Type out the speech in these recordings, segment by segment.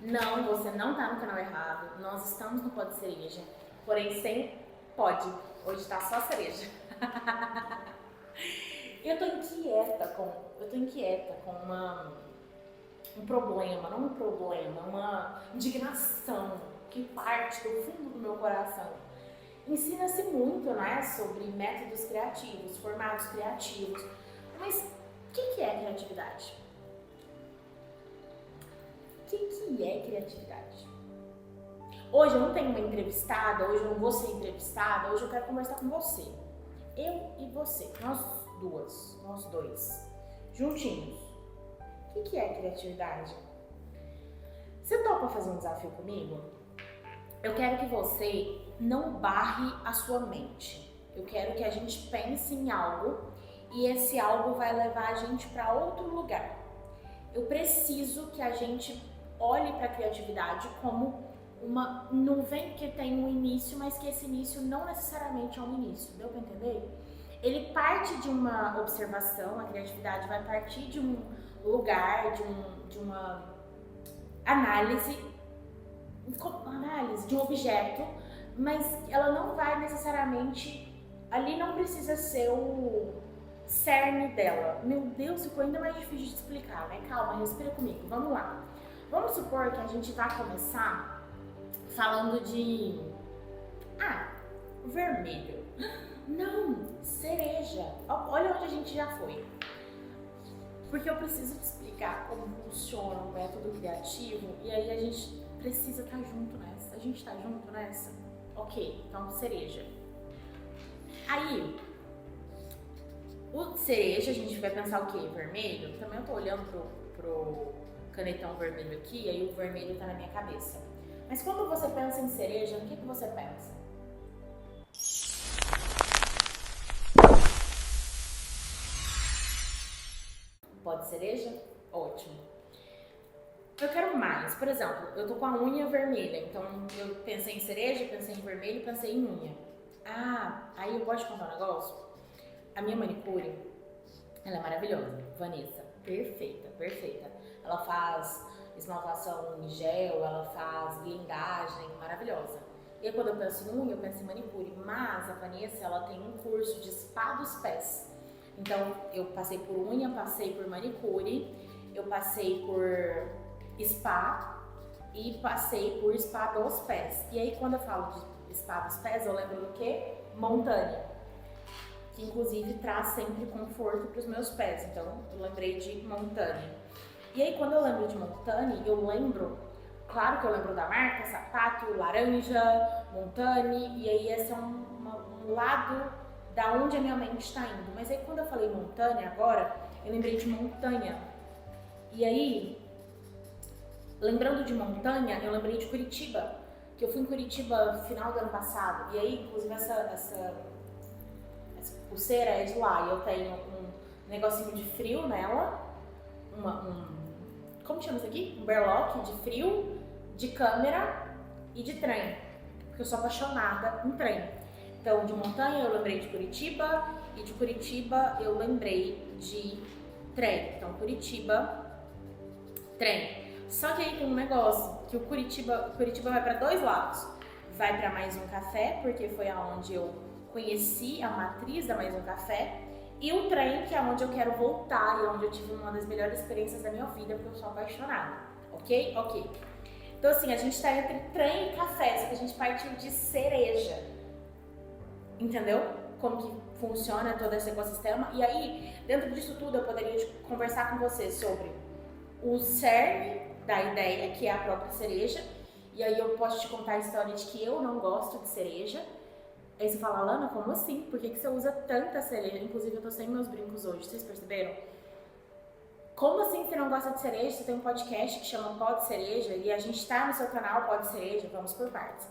Não, você não tá no canal errado. Nós estamos no Pode Cereja, porém sem pode. Hoje tá só cereja. Eu tô inquieta com um problema, não um problema, uma indignação que parte do fundo do meu coração. Ensina-se muito, né, sobre métodos criativos, formatos criativos, mas o que é criatividade? O que é criatividade? Hoje eu não tenho uma entrevistada, hoje eu não vou ser entrevistada, hoje eu quero conversar com você. Eu e você, nós dois, juntinhos. O que é criatividade? Você topa fazer um desafio comigo? Eu quero que você não barre a sua mente. Eu quero que a gente pense em algo e esse algo vai levar a gente para outro lugar. Eu preciso que a gente olhe para a criatividade como uma nuvem que tem um início, mas que esse início não necessariamente é um início. Deu para entender? Ele parte de uma observação, a criatividade vai partir de um lugar, de uma análise de um objeto, mas ela não vai necessariamente, ali não precisa ser o cerne dela. Meu Deus, ficou ainda mais difícil de explicar, né? Calma, respira comigo, vamos lá. Vamos supor que a gente vai começar falando de... vermelho. Não, cereja. Olha onde a gente já foi. Porque eu preciso te explicar como funciona o método criativo e aí a gente precisa estar junto nessa. A gente tá junto nessa? Ok, então cereja. Aí, o cereja, a gente vai pensar o quê? Vermelho? Também eu tô olhando pro canetão vermelho aqui, aí o vermelho tá na minha cabeça. Mas quando você pensa em cereja, o que você pensa? Pode cereja? Ótimo. Eu quero mais. Por exemplo, eu tô com a unha vermelha, então eu pensei em cereja, pensei em vermelho, pensei em unha. Aí eu posso te contar um negócio? A minha manicure, ela é maravilhosa. Vanessa, perfeita, perfeita. Ela faz esmaltação em gel, ela faz blindagem, maravilhosa. E aí, quando eu penso em unha, eu penso em manicure. Mas a Vanessa, ela tem um curso de spa dos pés. Então, eu passei por unha, passei por manicure, eu passei por spa e passei por spa dos pés. E aí, quando eu falo de spa dos pés, eu lembro do quê? Montanha, que inclusive traz sempre conforto para os meus pés. Então, eu lembrei de Montanha. E aí, quando eu lembro de Montanha, eu lembro, claro que eu lembro da marca, sapato, laranja, Montanha, e aí esse é um lado da onde a minha mente está indo. Mas aí, quando eu falei Montanha agora, eu lembrei de montanha. E aí, lembrando de montanha, eu lembrei de Curitiba, que eu fui em Curitiba no final do ano passado. E aí, inclusive, essa pulseira é de lá. E eu tenho um negocinho de frio nela, como chama isso aqui? Um berlock de frio, de câmera e de trem. Porque eu sou apaixonada em trem. Então, de montanha eu lembrei de Curitiba e de Curitiba eu lembrei de trem. Então, Curitiba, trem. Só que aí tem um negócio, que o Curitiba vai para dois lados. Vai para Mais Um Café, porque foi aonde eu conheci a matriz da Mais Um Café. E o trem, que é onde eu quero voltar e onde eu tive uma das melhores experiências da minha vida, porque eu sou apaixonada. Ok? Ok. Então, assim, a gente tá entre trem e café, só que a gente partiu de cereja. Entendeu? Como que funciona todo esse ecossistema. E aí, dentro disso tudo, eu poderia conversar com você sobre o cerne da ideia, que é a própria cereja. E aí eu posso te contar a história de que eu não gosto de cereja. Aí você fala, Lana, como assim? Por que você usa tanta cereja? Inclusive, eu tô sem meus brincos hoje, vocês perceberam? Como assim você não gosta de cereja? Você tem um podcast que chama Pode Cereja e a gente tá no seu canal Pode Cereja, vamos por partes.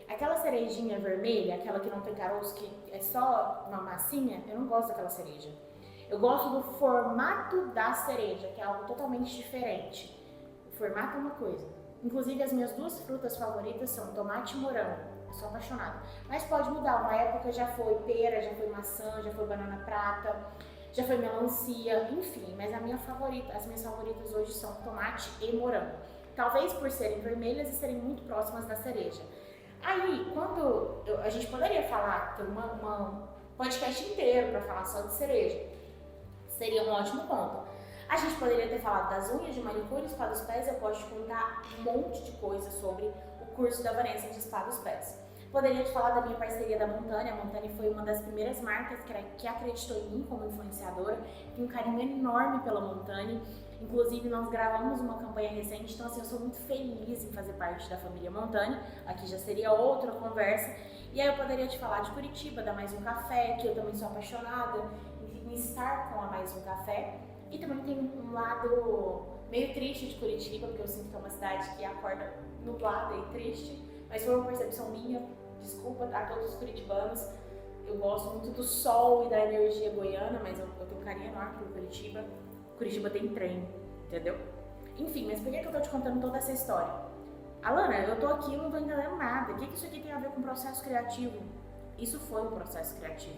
Aquela cerejinha vermelha, aquela que não tem caroço, que é só uma massinha, eu não gosto daquela cereja. Eu gosto do formato da cereja, que é algo totalmente diferente. O formato é uma coisa. Inclusive, as minhas duas frutas favoritas são tomate e morango. Eu sou apaixonada. Mas pode mudar. Uma época já foi pera, já foi maçã, já foi banana prata, já foi melancia, enfim. Mas as minhas favoritas hoje são tomate e morango. talvez por serem vermelhas e serem muito próximas da cereja. Aí, a gente poderia falar, ter uma podcast inteiro para falar só de cereja, seria um ótimo ponto. A gente poderia ter falado das unhas, de manicure, spa dos pés, eu posso te contar um monte de coisa sobre o curso da Vanessa de spa dos pés. Poderia te falar da minha parceria da Montani. A Montani foi uma das primeiras marcas que acreditou em mim como influenciadora. Tenho um carinho enorme pela Montani. Inclusive, nós gravamos uma campanha recente, então assim, eu sou muito feliz em fazer parte da família Montani. Aqui já seria outra conversa. E aí eu poderia te falar de Curitiba, da Mais Um Café, que eu também sou apaixonada em estar com a Mais Um Café. E também tem um lado meio triste de Curitiba, porque eu sinto que é uma cidade que acorda nublada e triste. Mas foi uma percepção minha, desculpa, tá? Todos os curitibanos. Eu gosto muito do sol e da energia goiana, mas eu tenho um carinho enorme por Curitiba. Curitiba tem trem, entendeu? Enfim, mas por que eu tô te contando toda essa história? Alana, eu tô aqui e não tô entendendo nada. O que isso aqui tem a ver com processo criativo? Isso foi um processo criativo.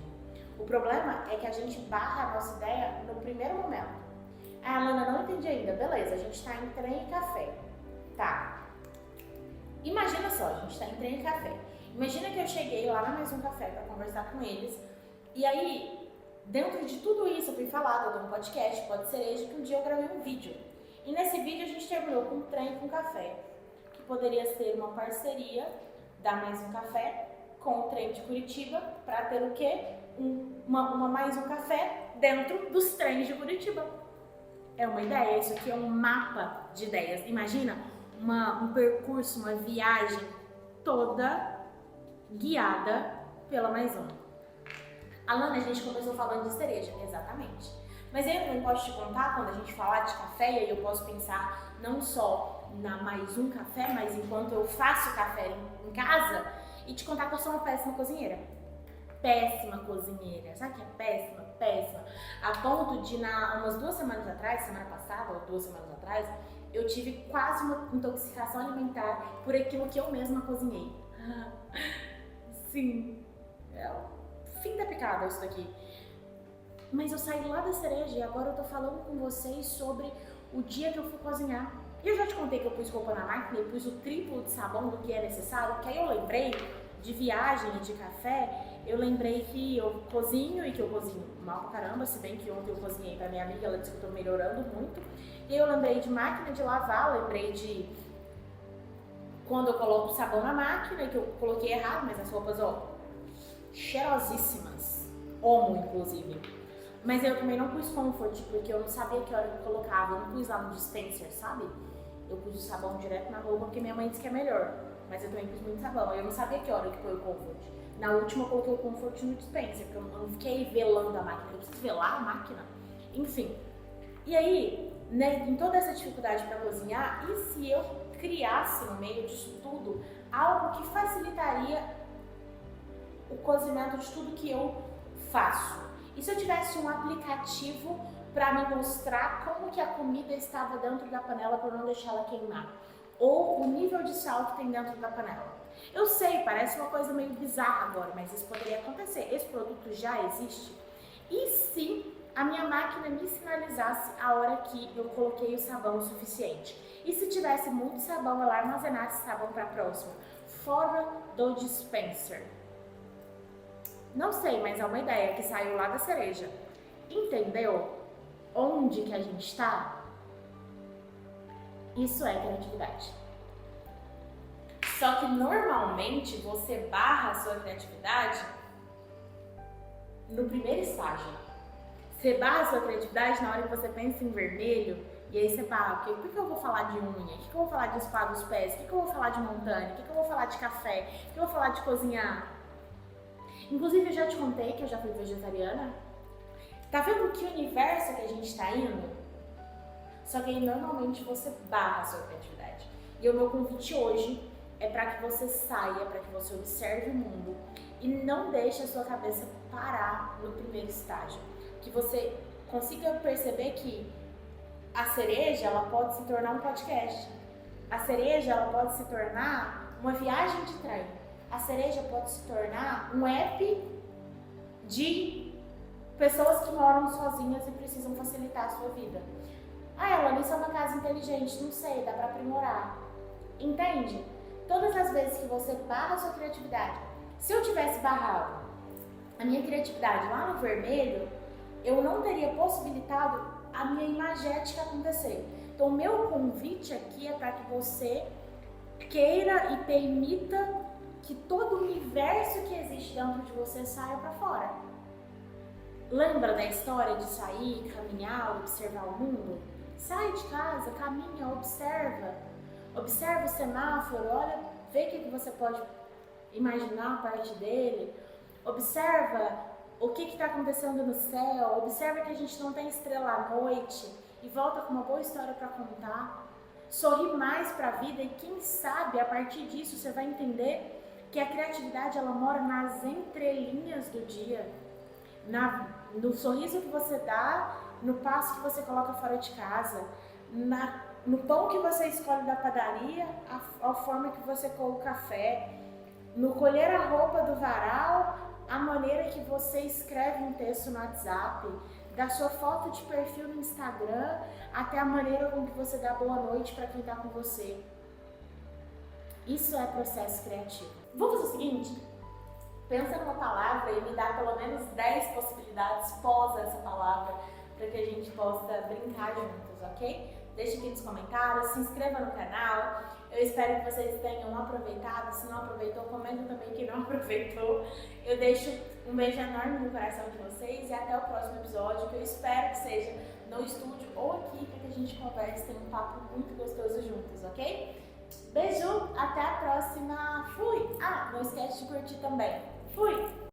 O problema é que a gente barra a nossa ideia no primeiro momento. Ah, Alana, não entendi ainda. Beleza, a gente tá em trem e café. Tá. Imagina só, a gente tá em trem e café. Imagina que eu cheguei lá na Mais Um Café pra conversar com eles. E aí, dentro de tudo isso, eu fui falar, eu dou um podcast, pode cereja, que um dia eu gravei um vídeo. E nesse vídeo a gente terminou com um trem e com café, que poderia ser uma parceria da Mais Um Café com o trem de Curitiba para ter o quê? Uma Mais Um Café dentro dos trens de Curitiba. É uma ideia, isso aqui é um mapa de ideias. Imagina um percurso, uma viagem toda guiada pela Mais Um. Alana, a gente começou falando de cereja, exatamente. Mas eu também posso te contar, quando a gente falar de café, e aí eu posso pensar não só na Mais Um Café, mas enquanto eu faço café em casa, e te contar que eu sou uma péssima cozinheira. Péssima cozinheira. Sabe o que é péssima? Péssima. A ponto de, umas 2 semanas atrás, semana passada ou 2 semanas atrás, eu tive quase uma intoxicação alimentar por aquilo que eu mesma cozinhei. Sim, é o fim da picada isso daqui. Mas eu saí lá da cereja e agora eu tô falando com vocês sobre o dia que eu fui cozinhar. E eu já te contei que eu pus roupa na máquina e pus o triplo de sabão do que é necessário, porque aí eu lembrei de viagem e de café, eu lembrei que eu cozinho e que eu cozinho mal pra caramba, se bem que ontem eu cozinhei pra minha amiga, ela disse que eu tô melhorando muito. E eu lembrei de máquina de lavar, lembrei de quando eu coloco sabão na máquina, que eu coloquei errado, mas as roupas, ó, cheirosíssimas, homo inclusive. Mas eu também não pus comfort, porque eu não sabia que hora que eu colocava, eu não pus lá no dispenser, sabe? Eu pus o sabão direto na roupa, porque minha mãe disse que é melhor, mas eu também pus muito sabão, eu não sabia que hora que põe o comfort. Na última eu coloquei o comfort no dispenser, porque eu não fiquei velando a máquina, eu preciso velar a máquina. Enfim, e aí, né, em toda essa dificuldade para cozinhar, e se eu criasse no meio disso tudo algo que facilitaria o cozimento de tudo que eu faço? E se eu tivesse um aplicativo para me mostrar como que a comida estava dentro da panela para não deixar ela queimar? Ou o nível de sal que tem dentro da panela? Eu sei, parece uma coisa meio bizarra agora, mas isso poderia acontecer. Esse produto já existe. E se a minha máquina me sinalizasse a hora que eu coloquei o sabão o suficiente? E se tivesse muito sabão, ela armazenasse sabão para a próxima, fora do dispenser? Não sei, mas é uma ideia que saiu lá da cereja. Entendeu onde que a gente está? Isso é criatividade. Só que normalmente você barra a sua criatividade no primeiro estágio. Você barra a sua criatividade na hora que você pensa em vermelho, e aí você barra, porque por que eu vou falar de unha? O que eu vou falar de spa dos pés? O que eu vou falar de montanha? O que eu vou falar de café? O que eu vou falar de cozinhar? Inclusive, eu já te contei que eu já fui vegetariana. Tá vendo que universo que a gente tá indo? Só que aí, normalmente, você barra a sua criatividade. E o meu convite hoje é para que você saia, para que você observe o mundo e não deixe a sua cabeça parar no primeiro estágio. Que você consiga perceber que a cereja, ela pode se tornar um podcast. A cereja, ela pode se tornar uma viagem de trem. A cereja pode se tornar um app de pessoas que moram sozinhas e precisam facilitar a sua vida. Ah, Elane, isso é uma casa inteligente, não sei, dá pra aprimorar. Entende? Todas as vezes que você barra a sua criatividade, se eu tivesse barrado a minha criatividade lá no vermelho, eu não teria possibilitado a minha imagética acontecer. Então, o meu convite aqui é para que você queira e permita que todo o universo que existe dentro de você saia para fora. Lembra da história de sair, caminhar, observar o mundo? Sai de casa, caminha, observa. Observa o semáforo, olha, vê o que você pode imaginar a parte dele. Observa o que está acontecendo no céu. Observa que a gente não tem estrela à noite e volta com uma boa história para contar. Sorri mais para a vida e quem sabe a partir disso você vai entender que a criatividade ela mora nas entrelinhas do dia, no sorriso que você dá, no passo que você coloca fora de casa, no pão que você escolhe da padaria, a forma que você coa o café, no colher a roupa do varal, a maneira que você escreve um texto no WhatsApp, da sua foto de perfil no Instagram até a maneira com que você dá boa noite para quem está com você. Isso é processo criativo. Vamos fazer o seguinte? Pensa numa palavra e me dá pelo menos 10 possibilidades pós essa palavra para que a gente possa brincar juntos, ok? Deixe aqui nos comentários, se inscreva no canal. Eu espero que vocês tenham aproveitado. Se não aproveitou, comenta também que não aproveitou. Eu deixo um beijo enorme no coração de vocês e até o próximo episódio, que eu espero que seja no estúdio ou aqui, para que a gente converse, tenha um papo muito gostoso juntos, ok? Beijo, até a próxima. Fui! Ah, não esquece de curtir também. Fui!